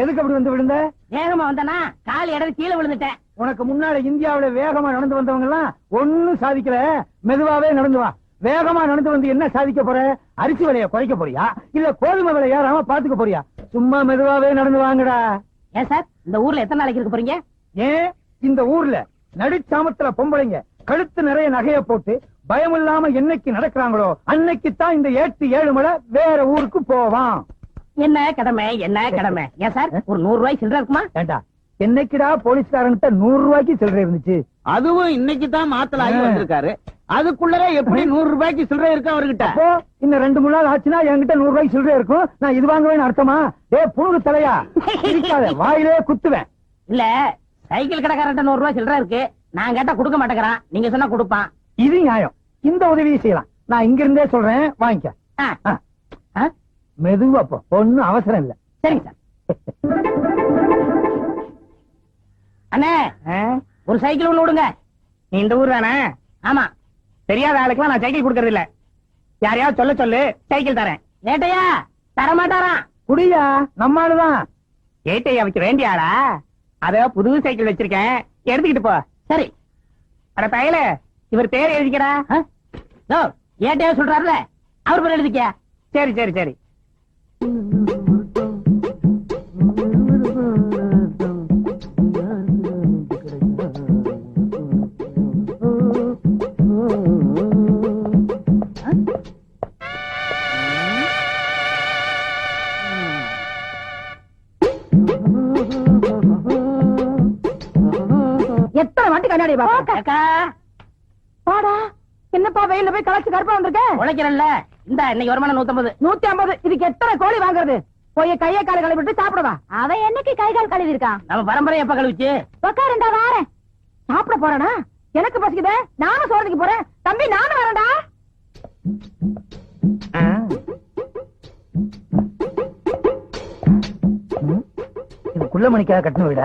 எதுக்கு அப்படி வந்து விழுந்த? வேகமா வந்தனா கால் இடது கீழே விழுந்துட்டேன். உனக்கு முன்னால இந்தியாவில வேகமா நடந்து வந்தவங்க எல்லாம் ஒண்ணும் சாதிக்கல. மெதுவாவே நடந்து வா. வேகமா நடந்து வந்து என்ன சாதிக்க போற? அரிசி விலைய குறைக்க போறியா இல்ல கோதுமை விலை ஏறாம பாத்துக்க போறியா? சும்மா மெதுவாவே நடந்து வாங்கடா. ஏன் சார் இந்த ஊர்ல எத்தனை நாளைக்கு இருக்க போறீங்க? ஏன் இந்த ஊர்ல நடுச்சாமத்துல பொம்பளைங்க கழுத்து நிறைய நகைய போட்டு பயம் இல்லாம என்னைக்கு நடக்கிறாங்களோ அன்னைக்குத்தான் இந்த 8-7 மலை வேற ஊருக்கு போவான். என்ன கடமை என்ன கடமை? ஏன் சார் ஒரு 100 ரூபாய் சில்லறை இருக்குமா? ஏண்டா என்னைக்குடா போலீஸ்காரங்கிட்ட 100 ரூபாய்க்கு சில்லறை இருந்துச்சு? அதுவும் இன்னைக்கு தான் மாத்தலாகி வந்திருக்காரு. அதுக்குள்ளே எப்படி 100 ரூபாய்க்கு சில்லறை இருக்கு அவர்கிட்ட? அப்போ இன்னும் 2-3 நாள் ஆச்சுன்னா என்கிட்ட 100 ரூபாய்க்கு சில்லறை இருக்கும். நான் இது வாங்குவேன்னு அர்த்தமா? புழுகு தலையா இருக்காத, வாயிலே குத்துவேன். இல்ல சைக்கிள் கடைக்காரன்ட்ட 100 ரூபாய் சில்லறை இருக்கு. நான் கேட்டா கொடுக்க மாட்டேங்கிறான். நீங்க சொன்னா கொடுப்பான். இது நியாயம். இந்த உதவியை செய்யலாம். நான் இங்க இருந்தே சொல்றேன், வாங்கிக்க. மெதுவா போ, ஒண்ணும் அவசரம் இல்ல. சரிங்க சார். அண்ணே ஒரு சைக்கிள் ஒண்ணு விடுங்க. நீ இந்த ஊர் தானே? ஆமா. தெரியாத ஆளுக்குலாம் நான் சைக்கிள் கொடுக்கறது இல்ல. யாரையாவது சொல்ல சொல்லு, சைக்கிள் தரேன். ஏட்டையா தர மாட்டாராம். குடியா, நம்மாலுதான். ஏட்டையாவுக்கு வேண்டிய ஆளா? அத புது சைக்கிள் வச்சிருக்கேன், எடுத்துக்கிட்டு போ. சரி. அட பயல, இவர் பேர் எழுதிக்கடா. ஏட்டையா சொல்றாருல அவர் பேர் எழுதிக்க. சரி சரி சரி. எத்தனை வாட்டி கண்ணாடி பாக்கா? பாடா என்னப்பா வெயில போய் களைச்சு கருப்பா வந்திருக்க? உழைக்கிறல்ல. இந்த இன்னைக்கு வருமானம் 150. 150. இதுக்கு எத்தனை கோழி வாங்குறது? போய் கையை காலை கழுவிட்டு சாப்பிடுவா. அவன் என்னைக்கு கை கால் கழுவி இருக்கான்? நம்ம பரம்பரை எப்ப கழுவிச்சு? உட்காருண்டா வாரேன். சாப்பிட போறேனா? எனக்கு பசிக்குதே, நானும் சோறதுக்கு போறேன். தம்பி நானும் வரேன்டா. இது குள்ள மணிக்காக கட்டணம் விட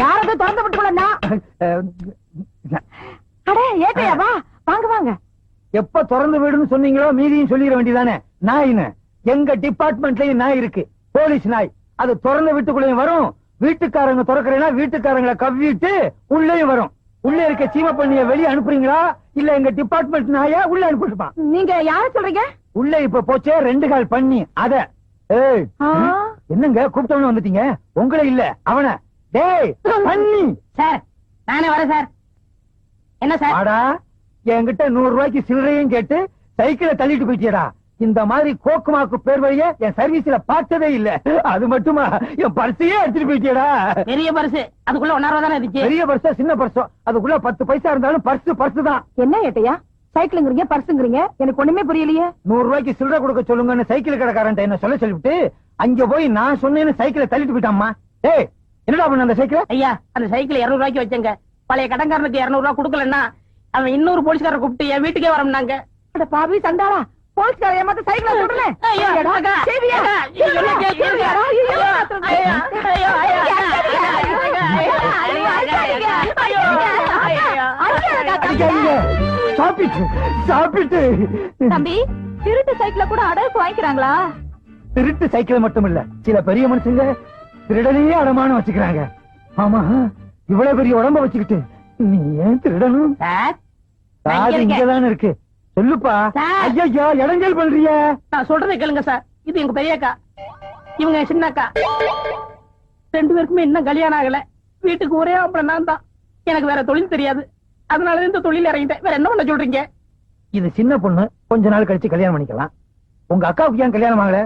யாரது திறந்து விட்டுக்கலன்னா? அடே ஏட்டையா வா, வாங்க வாங்க. எப்ப திறந்து வீடுன்னு சொன்னீங்களோ மீதியும் சொல்லிட வேண்டியதானே. நாயின்னு எங்க டிபார்ட்மெண்ட்லயும் நாய் இருக்கு, போலீஸ் நாய். அது திறந்த வீட்டுக்குள்ளேயும் வரும். வீட்டுக்காரங்க திறக்கிறேன்னா வீட்டுக்காரங்களை கவ்விட்டு உள்ளேயும் வரும். உள்ள இருக்க சீம பண்ணிய வெளியே அனுப்புறீங்களா இல்ல எங்க டிபார்ட்மெண்ட் நாயா உள்ள அனுப்பிட்டுப்பான்? நீங்க யார சொல்றீங்க? உள்ள இப்ப போச்சே 2 கால் பண்ணி அத. என்னங்க கூப்பிட்டவன வந்துட்டீங்க? உங்களை இல்ல அவன. டேய் பண்ணி. சார் நானே வரேன் சார். என்ன சார்? ஆடா என்கிட்ட 100 ரூபாய்க்கு சில்லறையும் கேட்டு சைக்கிளை தள்ளிட்டு போயிட்டியடா. இந்த மாதிரி கோக்குமாக்கு பேர் வழிய என் சர்வீஸ்ல பார்த்ததே இல்ல. அது மட்டுமா என் பர்சையே எடுத்துட்டு போயிட்டியடா. பெரிய பர்ஸ், அதுக்குள்ள 1 ரூபா தானே இருந்துச்சு. பெரிய பர்ஸோ சின்ன பர்ஸோ அதுக்குள்ள 10 பைசா இருந்தாலும் பர்ஸ் தான். என்ன ஏட்டையா சைக்கிள்ங்கிறீங்க பர்ஸுங்கிறீங்க? எனக்கு ஒண்ணுமே புரியலையே. 100 ரூபாய்க்கு சில்லறை கொடுக்க சொல்லுங்கன்னு சைக்கிள் கடைக்காரன் என்ன சொல்லிவிட்டு அங்க போய் நான் சொன்னேன்னு சைக்கிளை தள்ளிட்டு போயிட்டாமா. ஏய் என்னடா பண்ண அந்த சைக்கிள்? ஐயா அந்த சைக்கிள் 200 ரூபாய்க்கு வச்சங்க. பழைய கடன்காரனுக்கு 200 ரூபாய் கொடுக்கலன்னா அவன் இன்னொரு போலீஸ்காரரை கூப்பிட்டு என் வீட்டுக்கே வரம்னாங்க. அட பாவி சண்டாளா, போலீஸ்கார ஏமாத்த சைக்கிள் சொல்றல. தம்பி திருட்டு சைக்கிள கூட அடகு வாங்கிக்கிறாங்களா? திருட்டு சைக்கிள் மட்டும் இல்ல, சில பெரிய மனுஷங்க திருடனையே அடமானம் வச்சுக்கிறாங்க. ஆமா, இவ்வளவு பெரிய உடம்ப வச்சுக்கிட்டு நீ ஏன் திருடணும்? காது இங்கதானே இருக்கு, சொல்லுப்பா. ஐயா இடைஞ்சல் பண்றிய? நான் சொல்றதை கேளுங்க சார். இது எங்க பெரியக்கா, இவங்க சின்ன அக்கா. 2 பேருக்குமே இன்னும் கல்யாணம் ஆகல. வீட்டுக்கு ஒரே அப்புறம் நான் தான். எனக்கு வேற தொழில் தெரியாது, அதனால இந்த தொழில் இறங்கிட்டேன். வேற என்ன பண்ண சொல்றீங்க? இது சின்ன பொண்ணு, கொஞ்ச நாள் கழிச்சு கல்யாணம் பண்ணிக்கலாம். உங்க அக்காவுக்கு ஏன் கல்யாணம் ஆகல?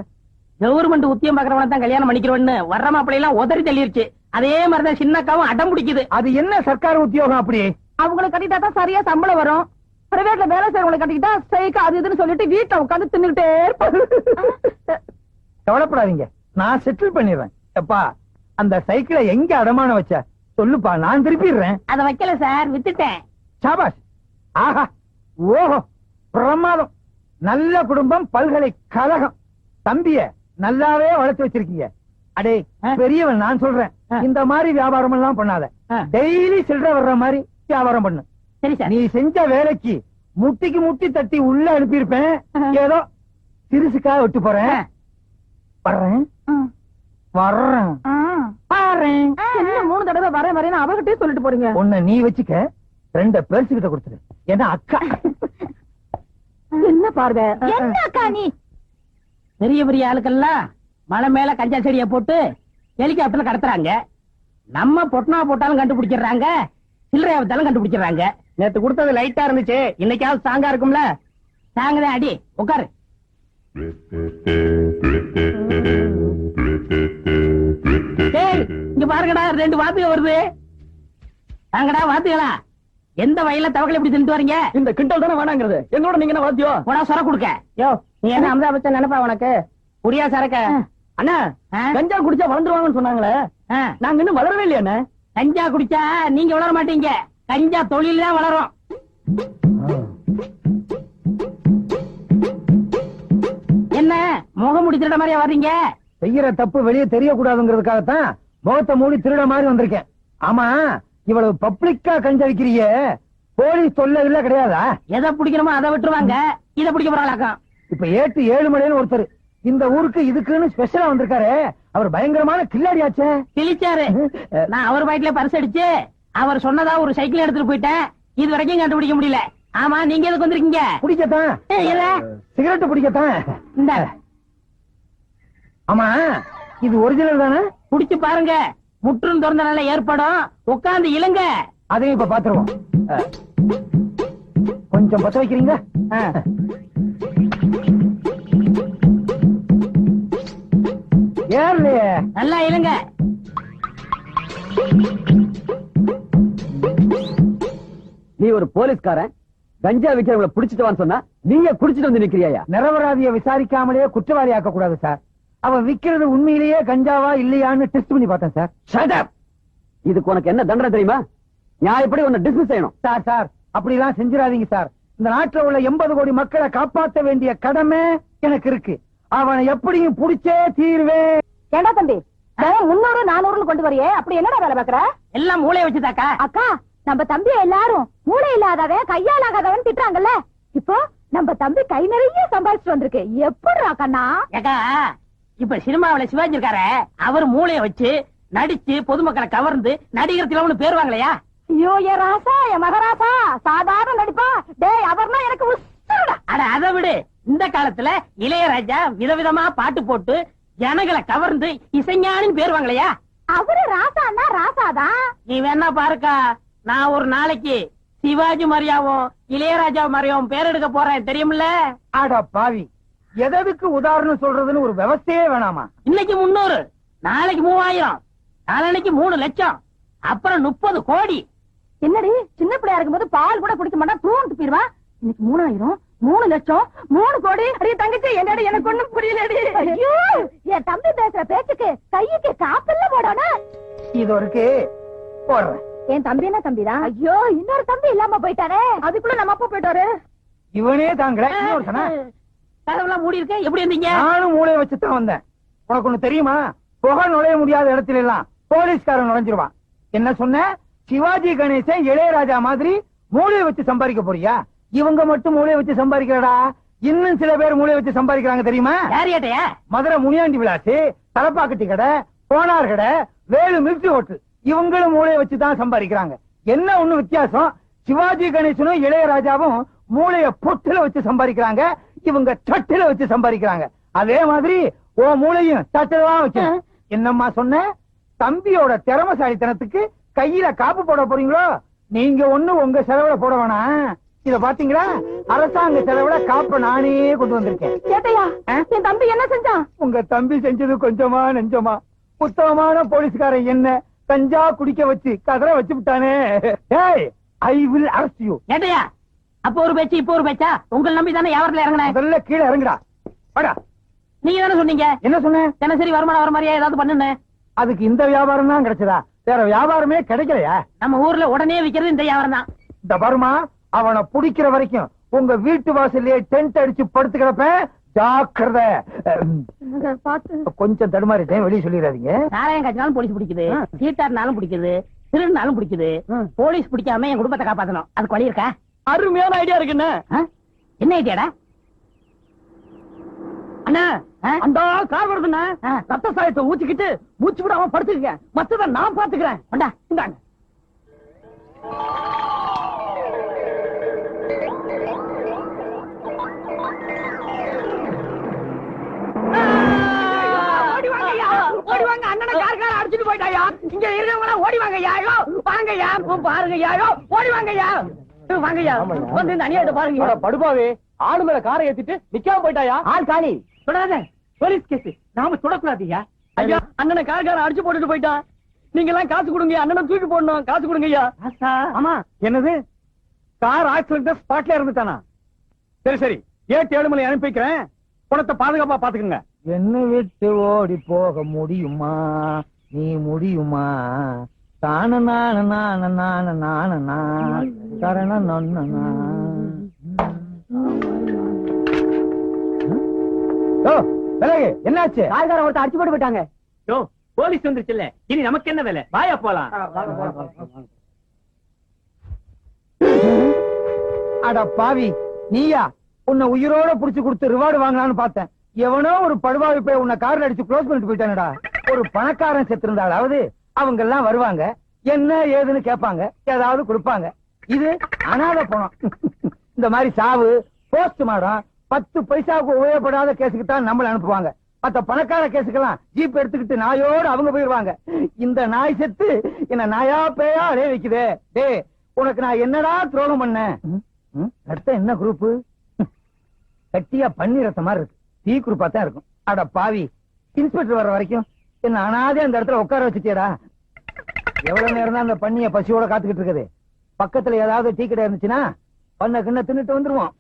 கவர்மெண்ட் உத்தியம் பாக்குறவன தான் கல்யாணம் பண்ணிக்கிறவன்னு வர்ற மாப்பிள்ளை எல்லாம் உதறி தள்ளிருச்சு. அதே மாதிரிதான் சின்ன அக்காவும் அடம் பிடிக்குது. அது என்ன சர்க்கார் உத்தியோகம் அப்படி? அவங்களை கட்டிட்டா தான் சரியா சம்பளம் வரும். பிரைவேட்ல வேலை செய்யறவங்களை கட்டிக்கிட்டா ஸ்ட்ரைக் அது இதுன்னு சொல்லிட்டு வீட்டுல உட்காந்து தின்னுகிட்டே இருப்பாங்க. கவலைப்படாதீங்க, நான் செட்டில் பண்ணிடுறேன். எப்பா அந்த சைக்கிளை எங்க அடமானம் வச்ச சொல்லுப்பா, நான் திருப்பிடுறேன். அத வைக்கல சார், வித்துட்டேன். சாபாஷ். ஆஹா, ஓஹோ, பிரமாதம். நல்ல குடும்பம், பல்கலைக்கழகம். தம்பிய நல்லாவே வளர்த்து வச்சிருக்கீங்க. அடே பெரியவன், நான் சொல்றேன், இந்த மாதிரி வியாபாரம் எல்லாம் பண்ணாத. டெய்லி சில்லறை வர்ற மாதிரி வியாபாரம் பண்ணு. சரி சார். நீ செஞ்ச வேலைக்கு முட்டிக்கு முட்டி தட்டி உள்ள அனுப்பியிருப்பேன். ஏதோ சிறுசுக்காக விட்டு போறேன். வர்றேன் வர்றேன் வர்றேன். என்ன 3 தடவை வரேன் வரேன்னு அவகிட்டே சொல்லிட்டு போறீங்க. உன்னை நீ வச்சுக்க, 2 பேர்ஸுகிட்ட கொடுத்துரு. ஏன்னா அக்கா. என்ன பார்வை என்ன அக்கா நீ? பெரிய பெரிய ஆளுக்கெல்லாம் மலை மேல கஞ்சா செடியை போட்டு ஹெலிகாப்டர்ல கடத்துறாங்க. நம்ம பொட்டனா போட்டாலும் கண்டுபிடிச்சிடுறாங்க, சில்லறையா வித்தாலும் கண்டுபிடிச்சிடுறாங்க. நேத்து கொடுத்தது லைட்டா இருந்துச்சு, இன்னைக்காவது ஸ்ட்ராங்கா இருக்கும்ல. ஸ்ட்ராங்கதான் அடி, உட்காரு. டேய், இங்க பாருங்கடா 2 வாத்துக வருது. வாங்கடா வாத்துகளா, எந்த வயல்ல தவக்கலை இப்படி தின்ட்டு வரீங்க? இந்த கிண்டல் தானே வேணாங்கிறது. எங்களோட நீங்க என்ன வாத்தியோ? போடா சொர கொடுக்க. யோ, நீ என்ன அமிதாப் பச்சன் நினைப்பா உனக்கு? புரியா சரக்க? அண்ணா, கஞ்சா குடிச்சா வளர்ந்துருவாங்கன்னு சொன்னாங்களே, நாங்க இன்னும் வளரவே இல்லையா அண்ணா? கஞ்சா குடிச்சா நீங்க வளர மாட்டீங்க, கஞ்சா தொழில் தான் வளரும். என்ன முகம் முடி திருட மாதிரியா வர்றீங்க? செய்யற தப்பு வெளியே தெரியக்கூடாதுங்கிறதுக்காகத்தான் முகத்தை மூடி திருட மாதிரி வந்திருக்கேன். ஆமா, இவ்வளவு பப்ளிக்கா கஞ்சா விக்கிறீங்க, போலீஸ் தொல்லை இல்ல கிடையாதா? எதை பிடிக்கணுமோ அதை விட்டுருவாங்க, இதை பிடிக்க போறாங்களாக்கம். இப்ப ஏட்டு 7 மணின்னு ஒருத்தர் இந்த ஊருக்கு இதுக்குன்னு ஸ்பெஷலா வந்திருக்காரு. அவர் பயங்கரமான கில்லாடியாச்சே. கிழிச்சாரு. நான் அவர் பாய்க்குல பரிசு அடிச்சு அவர் சொன்னதா ஒரு சைக்கிள் எடுத்துட்டு போயிட்டேன். இது வரைக்கும் கண்டுபிடிக்க முடியல. ஆமா, நீங்க எதுக்கு வந்திருக்கீங்க? குடிக்கத்தான். சிகரெட் பிடிக்கத்தான். இந்த ஆமா, இது ஒரிஜினல் தானே? குடிச்சு பாருங்க, முற்றும் திறந்த நல்ல ஏற்படும். உட்கார்ந்து இழுங்க. அதையும் இப்ப பாத்துருவோம். கொஞ்சம் பத்த வைக்கிறீங்க? ஏர்லையே. நல்லா இழுங்க. நீ ஒரு போலீஸ்காரன், கஞ்சா விக்கிறவங்களை புடிச்சிட்டு வான்னு சொன்னா நீங்க குடிச்சிட்டு வந்து நிக்கிறியா? நிரபராதியை விசாரிக்காமலே குற்றவாளி ஆக்க கூடாது சார். அவன் விக்கிறது உண்மையிலேயே கஞ்சாவா இல்லையான்னு டெஸ்ட் பண்ணி பார்த்தேன் சார். Shut up! இதுக்கு உனக்கு என்ன தண்டனை தெரியுமா? நியாயப்படி உன்னை டிஸ்மிஸ் செய்யணும். சார் சார் அப்படிலாம் செஞ்சிடாதீங்க சார். இந்த நாட்டுல உள்ள 80 கோடி மக்களை காப்பாற்ற வேண்டிய கடமை எனக்கு இருக்கு. அவனை எப்படியும் புடிச்சே தீர்வேன். ஏண்டா தம்பி 300 400 கொண்டு வரையே, அப்படி என்னடா வேலை பாக்குற? எல்லாம் மூளைய வச்சுதாக்கா. அக்கா, நம்ம தம்பி எல்லாரும் மூளை இல்லாதவன் கையால் ஆகாதவன் திட்டுறாங்கல்ல. இப்போ நம்ம தம்பி கை நிறைய சம்பாதிச்சு வந்திருக்கு. எப்படிடா கண்ணா? ஏக்கா, இப்ப சினிமாவில சிவாஜி இருக்காரு, அவர் மூளைய வச்சு நடிச்சு பொதுமக்களை கவர்ந்து நடிகர் திலகம்னு பேர் வாங்கலையா? ஐயோ, என் ராசா, என் மகராசா, சாதாரண நடிப்பா. டேய், அவர்னா எனக்கு உசுருடா. அட அதை விடு. இந்த காலத்துல இளையராஜா விதவிதமா பாட்டு போட்டு ஜனங்களை கவர்ந்து இசைஞானின்னு பேர் வாங்கலையா? அவரு ராசான்னா ராசாதான். நீ வேணா பாருக்கா, நான் ஒரு நாளைக்கு சிவாஜி மாதிரியாவும் இளையராஜா மாதிரியாவும் பேர் எடுக்க போறேன், தெரியுமில்ல? ஆடா பாவி, எதற்கு உதாரணம் சொல்றதுன்னு ஒரு விவசாயே வேணாமா? இன்னைக்கு 300, நாளைக்கு 3000, நாளைக்கு 3 லட்சம், அப்புறம் 30 கோடி. என்னடி, சின்ன பிள்ளையா இருக்கும்போது பால் கூட குடிக்க மாட்டான், தூண்டு போயிருவா. இன்னைக்கு 3000, 3 லட்சம், 3 கோடி. அடியே தங்கச்சி, என்னடி எனக்கு ஒண்ணும் புரியலடி. ஐயோ, என் தம்பி பேசுற பேச்சுக்கு கையுக்கு காப்பல்ல போடணும். இது இருக்கு போடுறேன். என் தம்பி என்ன தம்பிதான்? ஐயோ, இன்னொரு தம்பி இல்லாம போயிட்டாரே. அதுக்குள்ள நம்ம அப்பா போயிட்டாரு. இவனே தாங்கல. இன்னொருத்தனா? கதவுலாம் மூடி இருக்க, எப்படி இருந்தீங்க? நானும் மூளையை வச்சுதான் வந்தேன். உனக்கு ஒண்ணு தெரியுமா? புகை நுழைய முடியாத இடத்துல எல்லாம் போலீஸ்காரன் நுழைஞ்சிருவான். என்ன சொன்ன? சிவாஜி கணேசன் இளையராஜா மாதிரி மூளையை வச்சு சம்பாதிக்க போறியா? இவங்க மட்டும் மூளையை வச்சு சம்பாதிக்கிறடா, இன்னும் சில பேர் மூளையை வச்சு சம்பாதிக்கிறாங்க தெரியுமா? யார் கேட்டையா? மதுரை முனியாண்டி விலாசி, தலப்பாக்கட்டி கடை, கோனார் கடை, வேலு மில்ட்ரி ஹோட்டல், இவங்களும் மூளையை வச்சுதான் சம்பாதிக்கிறாங்க. என்ன ஒண்ணு வித்தியாசம்? சிவாஜி கணேசனும் இளையராஜாவும் மூளைய பொட்டுல வச்சு சம்பாதிக்கிறாங்க, இவங்க தட்டுல வச்சு சம்பாதிக்கிறாங்க. அதே மாதிரி ஓ மூளையும் தட்டுல தான் வைக்கணும். என்னம்மா சொன்ன? தம்பியோட திறமசாலித்தனத்துக்கு கையில காப்பு போட போறீங்களோ? நீங்க ஒண்ணு உங்க செலவுல போட வேணாம். இத பாத்தீங்களா, அரசாங்க செலவுல காப்ப நானே கொண்டு வந்திருக்கேன். கேட்டையா, என் தம்பி என்ன செஞ்சான்? உங்க தம்பி செஞ்சது கொஞ்சமா நெஞ்சமா? உத்தமமான போலீஸ்காரன் என்ன கஞ்சா குடிக்க வச்சு கதற வச்சு விட்டானே. ஏய், ஐ வில் அரெஸ்ட் யூ. கேட்டையா? அப்ப ஒரு பேச்சு, இப்ப ஒரு பேச்சா? உங்களை நம்பி தானே வியாபாரத்துல இறங்கினேன். முதல்ல கீழே இறங்குடா. வாடா. நீங்க தானே சொன்னீங்க என்ன சொன்னேன்? தினசரி வருமானம் வர மாதிரியா ஏதாவது பண்ணுன்னு. அதுக்கு இந்த வியாபாரம் தான் கிடைச்சதா? வேற வியாபாரமே கிடைக்கலையா? நம்ம ஊர்ல உடனே விக்கிறது இந்த வியாபாரம் தான். இந்த பர்மா, அவனை புடிக்கிற வரைக்கும் உங்க வீட்டு வாசல்லே டென்ட் அடிச்சு படுத்து கிடப்பேன். ஜாக்கிரதை. பாத்து கொஞ்சம் தடுமாறிட்டேன், வெளியே சொல்லிடாதீங்க. நாராயணம் காய்ச்சினாலும் போலீஸ் பிடிக்குது, சீட்டாருனாலும் பிடிக்குது, திருநாளும் பிடிக்குது. போலீஸ் பிடிக்காம என் குடும்பத்தை காப்பாத்தணும், அதுக்கு வழி இருக்கா? அருமையான ஐடியா இருக்குன்னு. என்ன ஐடியாடா? அண்ணா, அந்த கார் வருதுண்ணா. ரத்த சாயத்தை ஊத்திக்கிட்டு மூச்சு விடாம படுத்துக்க. மத்தத நான் பாத்துக்கிறேன். இந்தாங்க. ஓடிவாங்க அண்ணனை கார் அடிச்சுட்டு போயிட்டாயா. இங்க இருக்கவங்க ஓடி வாங்கய்யா. வாங்கய்யா பாருங்கய்யா. ஓடி வாங்கய்யா. வாங்கய்யா வந்து இந்த அணியாட்ட பாருங்க. படுபாவே ஆளு மேல காரை ஏத்திட்டு நிக்காம போயிட்டாயா? ஆள் காலி. தொடாத, போலீஸ் கேஸ். நாம தொடக்கூடாதுயா. ஐயா அண்ணனை கார் அடிச்சு போட்டுட்டு போயிட்டான். நீங்க எல்லாம் காசு கொடுங்க. அண்ணனை தூக்கி போடணும். காசு கொடுங்க ஐயா. ஆமா. என்னது? கார் ஆக்சிடென்ட் ஸ்பாட்ல இருந்துட்டானா? சரி சரி, 7 மணி அனுப்பி வைக்கிறேன். பணத்தை பாதுகாப்பா பாத்துக்கங்க. என்ன விட்டு ஓடி போக முடியுமா? நீ முடியுமா? தான நான நான நான நான கரண நொன்னா. என்னாச்சு? கார்கார ஒருத்தர் அடிச்சு போட்டு போயிட்டாங்க. போலீஸ் வந்துருச்சுல்ல, இனி நமக்கு என்ன வேலை? வாயா போலாம். அட பாவி, நீயா? உன்னை உயிரோட புடிச்சு கொடுத்து ரிவார்டு வாங்கலாம்னு பார்த்தேன். எவனோ ஒரு படுபாவி போய் உன்னை கார்ல அடிச்சு க்ளோஸ் பண்ணிட்டு போயிட்டானடா. ஒரு பணக்காரன் செத்து இருந்தாலாவது அவங்க எல்லாம் வருவாங்க, என்ன ஏதுன்னு கேட்பாங்க, ஏதாவது கொடுப்பாங்க. இது அனாதை பணம். இந்த மாதிரி சாவு, போஸ்ட் மாடம், 10 பைசாவுக்கு உபயோகப்படாத கேஸுக்கு தான் நம்மள அனுப்புவாங்க. மத்த பணக்கார கேஸுக்கெல்லாம் ஜீப் எடுத்துக்கிட்டு நாயோடு அவங்க போயிருவாங்க. இந்த நாய் செத்து என்ன நாயா பேயா அடைய வைக்குதே. டே, உனக்கு நான் என்னடா துரோகம் பண்ணேன்? ரத்தம் என்ன குரூப்? கட்டியா பன்னி ரத்த மாதிரி இருக்கு. டீ குரூப்பா தான் இருக்கும். அட பாவி, இன்ஸ்பெக்டர் வர்ற வரைக்கும் என்ன அனாதே அந்த இடத்துல உட்கார வச்சுட்டியடா. எவ்வளவு நேரம் தான் அந்த பண்ணிய பசியோட காத்துக்கிட்டு இருக்குது? பக்கத்துல ஏதாவது டீ கடை இருந்துச்சுன்னா பண்ண கிண்ண தின்னுட்டு வந்துருவோம்.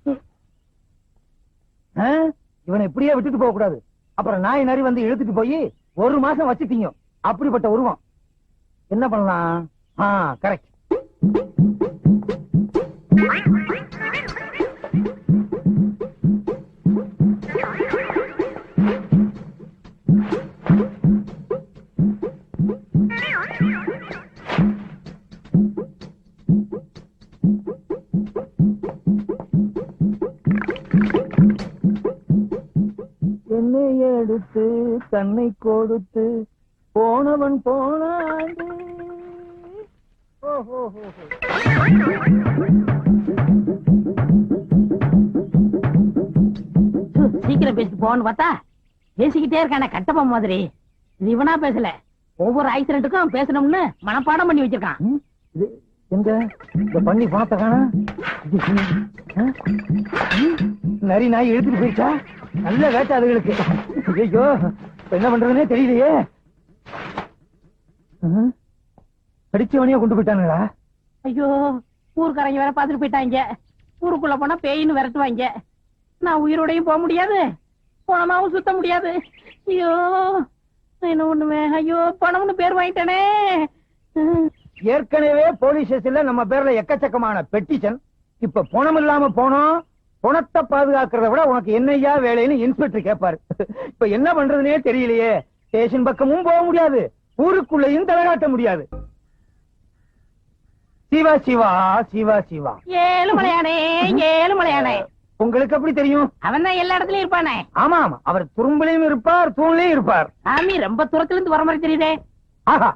இவனை இப்படியே விட்டுட்டு போக கூடாது. அப்புறம் நாய் நரி வந்து இழுத்துட்டு போய் 1 மாசம் வச்சுட்டீங்க. அப்படிப்பட்ட உருவம். என்ன பண்ணலாம்? கரெக்ட். என்னை எடுத்து தன்னை கொடுத்து போனவன் போனாண்டு. சீக்கிரம் பேசிட்டு போன்னு பார்த்தா பேசிக்கிட்டே இருக்கான கட்டப்பா மாதிரி. இது இவனா பேசல, ஒவ்வொரு ஆக்சிடென்ட்டுக்கும் பேசணும்னு மனப்பாடம் பண்ணி வச்சிருக்கான். எங்க இந்த பண்ணி பணத்தை காணா? நரி நாய் எடுத்துட்டு போயிடுச்சா? நல்ல வேட்டை அதுகளுக்கு. ஐயோ, என்ன பண்றதுன்னே தெரியலையே. அடிச்சவனையா கொண்டு போயிட்டானுங்களா? ஐயோ, ஊருக்காரங்க வேற பாத்துட்டு போயிட்டாங்க. ஊருக்குள்ள போனா பேயின்னு விரட்டுவாங்க. நான் உயிரோடையும் போக முடியாது, பணமாவும் சுத்த முடியாது. ஐயோ என்ன ஒண்ணுமே. ஐயோ, பணம்னு பேர் வாங்கிட்டேனே. ஏற்கனவே போலீஸ் ஸ்டேஷன்ல நம்ம பேர்ல எக்கச்சக்கமான பெட்டிஷன். இப்ப பணம் இல்லாம போனோம். பணத்தை பாதுகாக்கிறத விட உனக்கு என்னையா வேலைன்னு இன்ஸ்பெக்டர் கேட்பாரு. இப்ப என்ன பண்றதுனே தெரியலையே. ஸ்டேஷன் பக்கமும் போக முடியாது, ஊருக்குள்ளேயும் தலைகாட்ட முடியாது. சிவா சிவா சிவா சிவா. ஏழுமலையானே, ஏழுமலையானே. உங்களுக்கு எப்படி தெரியும்? அவன் தான் எல்லா இடத்துலயும் இருப்பானே. ஆமா ஆமா, அவர் துரும்புலையும் இருப்பார், தூண்லயும் இருப்பார். சாமி ரொம்ப தூரத்துல இருந்து வர மாதிரி தெரியுதே. ஆஹா,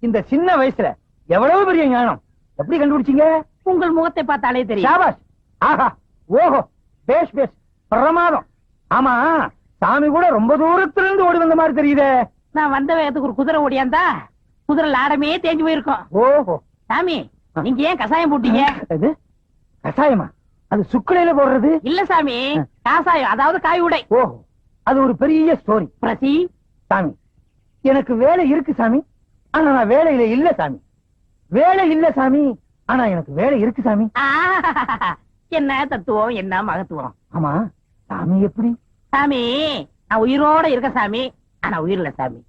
இந்த சின்ன வயசுல எவ்வளவு பெரிய ஞானம்! எப்படி கண்டுபிடிச்சீங்க? உங்கள் முகத்தை பார்த்தாலே தெரியும். சாபாஷ். ஆஹா, ஓஹோ, பேஷ் பேஷ், பிரமாதம். ஆமா, சாமி கூட ரொம்ப தூரத்துல இருந்து ஓடி வந்த மாதிரி தெரியுதே. நான் வந்த வேகத்துக்கு ஒரு குதிரை ஓடியாந்தா குதிரை லாடமே தேஞ்சு போயிருக்கும். ஓஹோ. சாமி, நீங்க ஏன் கசாயம் போட்டீங்க? இது கசாயமா? அது சுக்குலையில போடுறது இல்ல சாமி, காசாயம், அதாவது காய் உடை. ஓஹோ, அது ஒரு பெரிய ஸ்டோரி. பிரசி, சாமி, எனக்கு வேலை இருக்கு சாமி, ஆனா நான் வேலையில இல்ல சாமி. வேலை இல்ல சாமி, ஆனா எனக்கு வேலை இருக்கு சாமி. என்ன தத்துவம், என்ன மகத்துவம். ஆமா, சாமி எப்படி? சாமி, நான் உயிரோட இருக்க சாமி, ஆனா உயிர் இல்ல சாமி.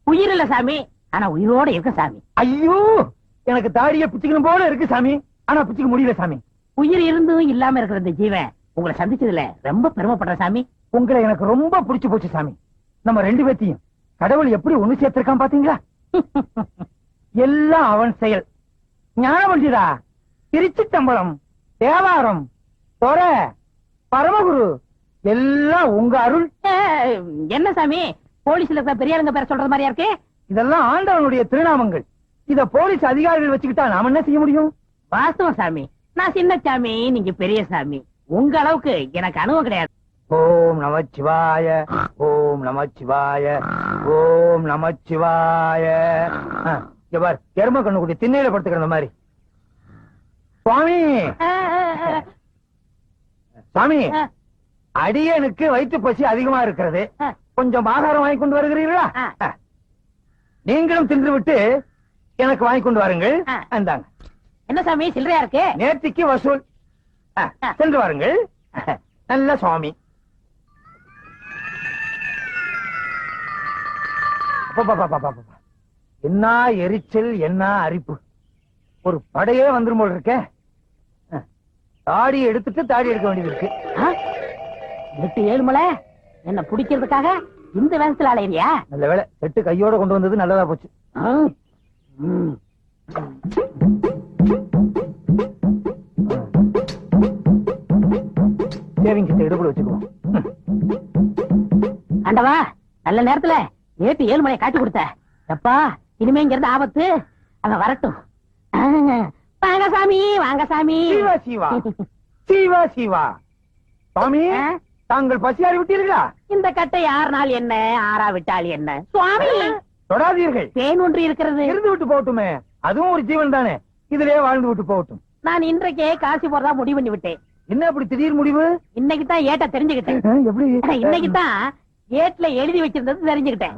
உயிர் இல்ல சாமி, ஆனா உயிரோட இருக்க சாமி. ஐயோ, எனக்கு தாடிய பிச்சுக்கணும் போல இருக்கு சாமி, ஆனா பிச்சுக்க முடியல சாமி. உயிர் இருந்தும் இல்லாம இருக்கிற இந்த ஜீவன் உங்களை சந்திச்சதுல ரொம்ப பெருமைப்படுற சாமி. உங்களை எனக்கு ரொம்ப பிடிச்சு போச்சு சாமி. நம்ம 2 பேத்தையும் கடவுள் எப்படி ஒண்ணு சேர்த்திருக்கான் பாத்தீங்களா? எல்லாம் அவன் செயல். ஞானவண்டிதா, திருச்சி தம்பலம், தேவாரம், தொர, பரமகுரு எல்லாம் உங்க அருள். என்ன சாமி போலீஸ்ல இருக்கிற பெரியாளுங்க பேர சொல்றது மாதிரியா இருக்கு? இதெல்லாம் ஆண்டவனுடைய திருநாமங்கள். இத போலீஸ் அதிகாரிகள் வச்சுக்கிட்டா நாம என்ன செய்ய முடியும்? வாஸ்தவம் சாமி, நான் சின்ன சாமி, நீங்க பெரிய சாமி. உங்க அளவுக்கு எனக்கு அனுபவம் கிடையாது. ஓம் நமச்சிவாய, ஓம் நமச்சிவாய, ஓம் நமச்சிவாய. இங்க பார், எரும கண்ணுக்குட்டி திண்ணையில படுத்துக்கிற மாதிரி. சுவாமி, சுவாமி, அடியனுக்கு வயிற்று பசி அதிகமா இருக்கிறது. கொஞ்சம் ஆகாரம் வாங்கி கொண்டு வருகிறீர்களா? நீங்களும் தின்று விட்டு எனக்கு வாங்கி கொண்டு வாருங்கள். அந்தாங்க. என்ன சாமி சில்லறையா இருக்கு? நேர்த்திக்கு வசூல். சென்று வாருங்கள். நல்ல சுவாமி. என்ன எரிச்சல், என்ன அரிப்பு. ஒரு படையே வந்துரும் போல இருக்க. தாடி எடுத்துட்டு தாடி எடுக்க வேண்டியது இருக்கு. 8-7 மலை என்ன பிடிக்கிறதுக்காக இந்த வேகத்துல அலையிறியா? நல்ல வேலை, செட்டு கையோட கொண்டு வந்தது நல்லதா போச்சு. சேவிங் கிட்ட இடுப்புல வச்சுக்குவோம். ஆண்டவா, நல்ல நேரத்துல 8-7 மலையை காட்டி கொடுத்த. எப்பா, இனிமே இங்க இருந்து ஆபத்து. அவன் வரட்டும். வாங்க சாமி, வாங்க சாமி. சீவா சீவா, சீவா சீவா. சுவாமி, தாங்கள் பசியாறி விட்டீர்களா? இந்த கட்டை 6 நாள் என்ன, 6 விட்டால் என்ன? சுவாமி, தொடாதீர்கள். தேன் ஒன்று இருக்கிறது. இருந்து விட்டு போகட்டுமே, அதுவும் ஒரு ஜீவன் தானே. இதிலே வாழ்ந்து விட்டு போகட்டும். நான் இன்றைக்கே காசி போறதா முடிவு பண்ணி விட்டேன். என்ன அப்படி திடீர் முடிவு? இன்னைக்கு தான் ஏட்ட தெரிஞ்சுக்கிட்டேன். எப்படி? இன்னைக்கு தான் ஏட்ல எழுதி வச்சிருந்தது தெரிஞ்சுக்கிட்டேன்.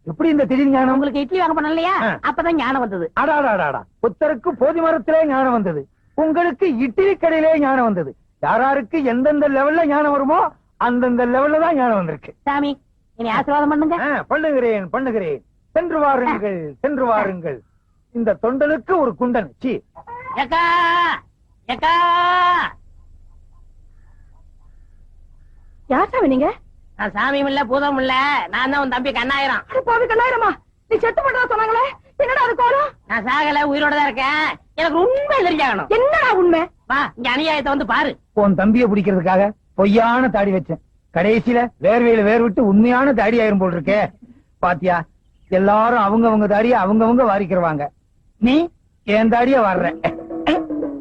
எப்படி இந்த திடீர் ஞானம்? உங்களுக்கு இட்லி வாங்க பண்ணலையா? அப்பதான் ஞானம் வந்தது. அடாடாடாடா, புத்தருக்கு போதி மரத்திலே ஞானம் வந்தது. உங்களுக்கு இட்லி கடையிலே ஞானம் வந்தது. யாராருக்கு எந்தெந்த லெவல்ல ஞானம் வருமோ அந்தந்த லெவல்ல தான் ஞானம் வந்திருக்கு. சாமி, இனி ஆசீர்வாதம் பண்ணுங்க. பண்ணுகிறேன், பண்ணுகிறேன். சென்று வாருங்கள், சென்று வாருங்கள். இந்த தொண்டனுக்கு ஒரு குண்டன். சி ஏக்கா, ஏக்கா. யார் சாமி நீங்க? நான் சாமியும் இல்ல, பூதம் இல்ல. நான் தான் உன் தம்பி கண்ணாயிரம். பாவி கண்ணாயிரமா, நீ செத்து போட்டதா சொன்னாங்களே, என்னடா அது கோலம்? நான் சாகல, உயிரோட தான் இருக்கேன். எனக்கு உண்மை தெரிஞ்சாகணும். என்னடா உண்மை? வா, இங்க அநியாயத்தை வந்து பாரு. உன் தம்பியை பிடிக்கிறதுக்காக பொய்யான தாடி வச்சேன். கடைசியில வேர்வையில வேர் விட்டு உண்மையான தாடி ஆயிரும் போல் இருக்கே. பாத்தியா, எல்லாரும் அவங்க தாடிய அவங்க வாரிக்கிறவாங்க. நீ என் தாடிய வர்ற.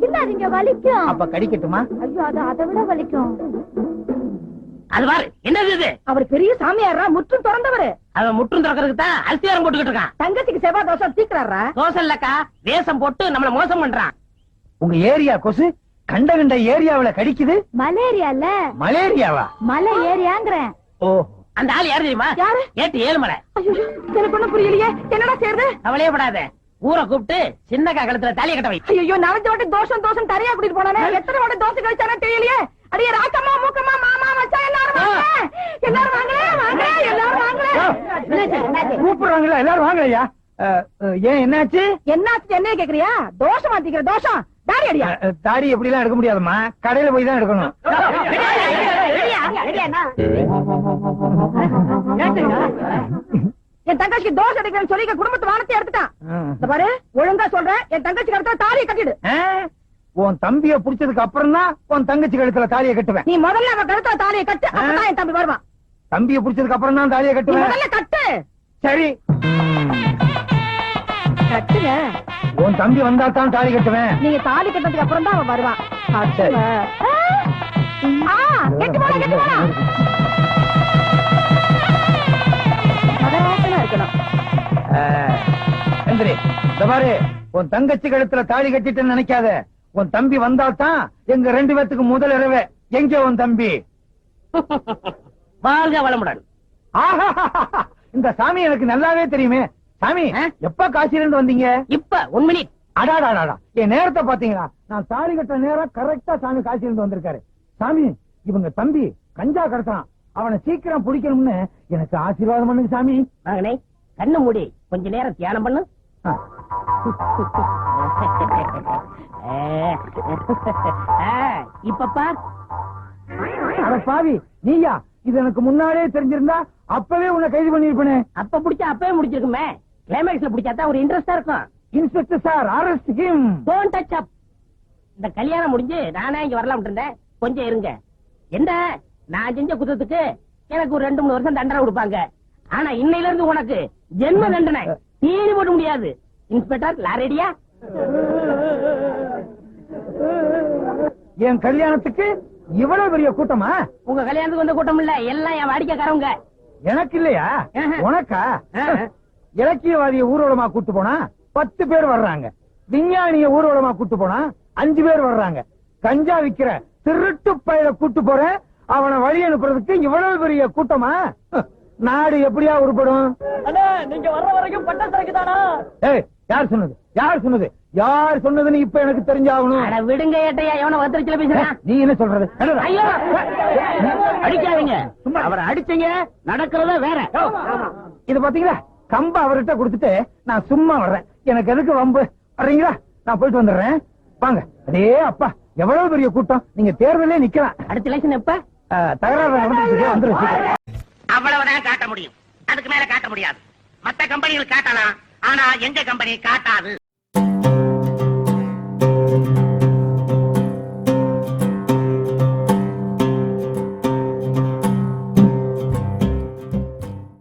இல்ல, அதுங்க வலிக்கும். அப்ப கடிக்கட்டுமா? ஐயோ, அது அதை விட வலிக்கும். அது பாரு, என்னது இது? அவர் பெரிய சாமியாரா, முற்றும் திறந்தவரு. அவன் முற்றும் திறக்கிறதுக்கு தான் அரிசியாரம் போட்டுக்கிட்டு இருக்கான். தங்கச்சிக்கு செவ்வாய் தோசை தீக்குறாரா? தோசை இல்லக்கா, வேஷம் போட்டு நம்மள மோசம் பண்றான். உங்க ஏரியா கொசு கண்ட ஏரியாவுல கடிக்குது. மலேரியா இல்ல, மலேரியாவா? மலை ஏரியாங்கிறேன். ஓ, அந்த ஆள் யாரு தெரியுமா? யாரு? 8-7 மலை. ஐயோ, எனக்கு ஒண்ணும் புரியலையே, என்னடா செய்யறது? அவளே படாத, ஊரை கூப்பிட்டு சின்னக்கா கழுத்துல தாலியை கட்ட வை. ஐயோ, நவஞ்ச வாட்டி தோசம் தரையா கூட்டிட்டு போனானே, எத்தனை வாட்டி தோசை கழிச்சானே தெரியலையே. அடியே ராக்கம்மா, மூக்கம்மா, மாமா, மச்சான், எல்லாரும் வாங்க, எல்லாரும் வாங்க, எல்லாரும் வாங்க. கூப்பிடுறாங்களா? எல்லாரும் வாங்கலையா? ஏன் என்னாச்சு? என்னாச்சு என்ன கேக்குறியா? தோஷம் மாத்திக்கிற தோஷம். தாடி அடியா. தாடி எப்படி எல்லாம் எடுக்க முடியாதுமா, கடையில போய் தான் எடுக்கணும். என் தங்கச்சிக்கு தோசை அடிக்கிறேன்னு சொல்லி குடும்பத்து வானத்தை எடுத்துட்டான். பாரு, ஒழுங்கா சொல்றேன், என் தங்கச்சி கழுத்துல தாலியை கட்டிடு. உன் தம்பிய புடிச்சதுக்கு அப்புறம் தான் உன் தங்கச்சி கழுத்துல தாலியை கட்டுவேன். நீ முதல்ல அவன் கழுத்துல தாலியை கட்டு, அப்பதான் என் தம்பி வருவான். தம்பிய புடிச்சதுக்கு அப்புறம் தான் தாலியை கட்டுவேன். முதல்ல கட்டு. சரி, கட்டுங்க. உன் தம்பி வந்தா தான் தாலி கட்டுவேன். நீங்க தாலி கட்டதுக்கு அப்புறம் தான் அவன் வருவான். சரி. கெட்டு போடா, கெட்டு போடா. மகராசனா இருக்கணும். எந்திரி. இந்த பாரு, உன் தங்கச்சி கழுத்துல தாலி கட்டிட்டு நினைக்காத. உன் தம்பி வந்தா தான் எங்க 2 பேத்துக்கு முதல் இரவே. எங்க உன் தம்பி? வாழ்க வளமுடன். இந்த சாமி எனக்கு நல்லாவே தெரியுமே. சாமி, எப்ப காசில இருந்து வந்தீங்க? இப்ப 1 மினிட். அடாடாடா, என் நேரத்தை பாத்தீங்களா? நான் தாலி கட்ட நேரம் கரெக்டா சாமி காசில இருந்து வந்திருக்காரு. சாமி, இவங்க தம்பி கஞ்சா கடத்தான். அவனை சீக்கிரம் பிடிக்கணும்னு எனக்கு ஆசீர்வாதம் பண்ணுங்க சாமி. மகனே, கண்ணு மூடி கொஞ்ச நேரம் தியானம் பண்ணு. இப்ப பார். அட பாவி, நீயா? இது எனக்கு முன்னாலே தெரிஞ்சிருந்தா அப்பவே உன்னை கைது பண்ணிருப்பேனே. அப்ப பிடிச்சா அப்பவே முடிச்சிருக்குமே. கிளைமேக்ஸ்ல பிடிச்சாதான் ஒரு இன்ட்ரெஸ்டா இருக்கும். Inspector sir, arrest him. Don't touch up. இந்த கல்யாணம் முடிஞ்சு நானே இங்க வரலாம் இருந்தேன். கொஞ்சம் இருங்க. என்ன நான் செஞ்ச குத்தத்துக்கு எனக்கு ஒரு 2-3 வருஷம் தண்டனை கொடுப்பாங்க. ஆனா இன்னையில இருந்து உனக்கு ஜென்ம தண்டனை தீனி போட முடியாது. இன்ஸ்பெக்டர் லாரேடியா? என் கல்யாணத்துக்கு இவ்வளவு பெரிய கூட்டமா? உங்க கல்யாணத்துக்கு வந்த கூட்டம் இல்ல, எல்லாம் என் வாடிக்கைக்காரவங்க. எனக்கு இல்லையா? ஆஹா. உனக்கா? இலக்கியவாதிய ஊர்வலமா கூட்டு போனா 10 பேர் வர்றாங்க. விஞ்ஞானிய ஊர்வலமா கூட்டு போனா 5 பேர் வர்றாங்க. கஞ்சா விக்கிற திருட்டு பயில கூட்டு போறேன், அவனை வழி அனுப்புறதுக்கு இவ்வளவு பெரிய கூட்டமா? நாடு எப்படியா உருப்படும்? நீங்க வர்ற வரைக்கும் பட்ட சரக்கு தானா? ஏய், யார் சொன்னது? யார் சொன்னது? யார் சொன்னதுன்னு இப்ப எனக்கு தெரிஞ்சாகணும். அட விடுங்க ஏட்டையா, எவன வத்திரிச்சல பேசுறான்? நீ என்ன சொல்றது? ஐயோ அடிக்காதீங்க, அவரை அடிச்சீங்க, நடக்கிறத வேற. இது பாத்தீங்களா, கம்ப அவர்கிட்ட கொடுத்துட்டு நான் சும்மா வர்றேன். எனக்கு எதுக்கு வம்பு? வர்றீங்களா? நான் போயிட்டு வந்துடுறேன். வாங்க. அடே அப்பா, எவ்வளவு பெரிய கூட்டம். நீங்க தேர்தலே நிக்கலாம். அடுத்த எலெக்ஷன் எப்ப? தகராறு வந்துருச்சு. அவ்வளவுதான் காட்ட முடியும், அதுக்கு மேல காட்ட முடியாது. மத்த கம்பெனிகள் காட்டலாம், ஆனா எங்க கம்பெனி காட்டாது.